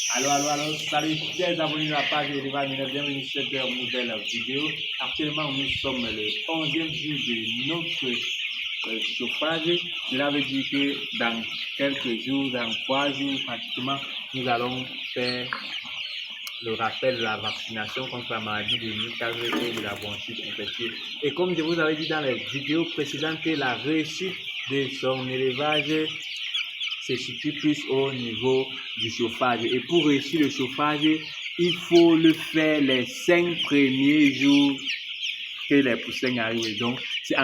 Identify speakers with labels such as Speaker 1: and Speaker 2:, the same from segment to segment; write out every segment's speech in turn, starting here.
Speaker 1: Salut chers abonnés de la page Élevage Minéral, bienvenue sur cette nouvelle vidéo. Actuellement, nous sommes le 11e jour de notre chauffage. Cela veut dire que dans quelques jours, dans 3 jours pratiquement, nous allons faire le rappel de la vaccination contre la maladie de Newcastle et de la bronchite infectieuse. Et comme je vous avais dit dans les vidéos précédentes, que la réussite de son élevage se situe plus au niveau du chauffage. Et pour réussir le chauffage, il faut le faire les 5 premiers jours que les poussins arrivent. Donc, c'est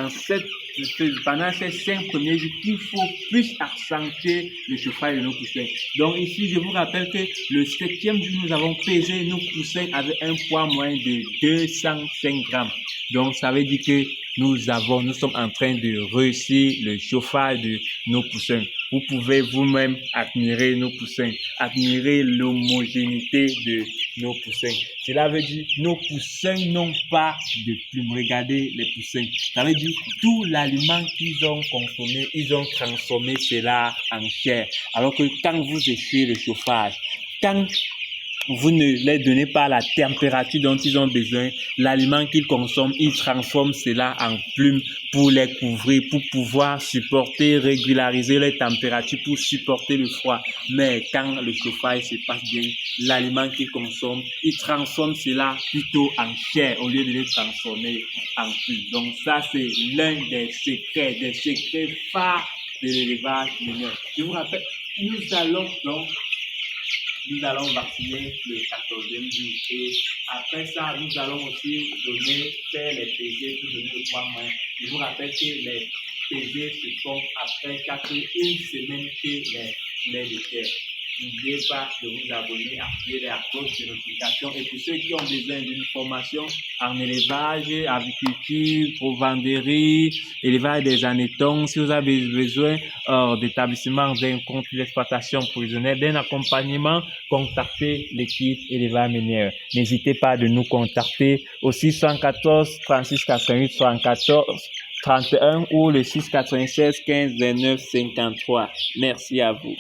Speaker 1: pendant ces 5 premiers jours qu'il faut plus accentuer le chauffage de nos poussins. Donc ici, je vous rappelle que le 7e jour, nous avons pesé nos poussins avec un poids moyen de 205 grammes. Donc, ça veut dire que nous sommes en train de réussir le chauffage de nos poussins. Vous pouvez vous-même admirer nos poussins, admirer l'homogénéité de nos poussins. Cela veut dire que nos poussins n'ont pas de plumes. Regardez les poussins. Ça veut dire tout l'aliment qu'ils ont consommé, ils ont transformé cela en chair. Alors que quand vous essuyez le chauffage, quand vous ne les donnez pas la température dont ils ont besoin, l'aliment qu'ils consomment, ils transforment cela en plumes pour les couvrir, pour pouvoir supporter, régulariser les températures, pour supporter le froid. Mais quand le chauffage se passe bien, l'aliment qu'ils consomment, ils transforment cela plutôt en chair au lieu de les transformer en plumes. Donc ça, c'est l'un des secrets phares de l'élevage minéral. Je vous rappelle, nous allons vacciner le 14e jour et après ça, nous allons aussi faire les pesées pour donner le poids moyen. Je vous rappelle que les pesées se font après une semaine que les poulets de terre. N'oubliez pas de vous abonner, activer la cloche de notification. Et pour ceux qui ont besoin d'une formation en élevage, aviculture, provendairie, élevage des anétons, si vous avez besoin d'établissement d'un compte d'exploitation provisionnelle, d'un accompagnement, contactez l'équipe élevage minière. N'hésitez pas de nous contacter au 614 36 88 74 31 ou le 696 15 29 53. Merci à vous.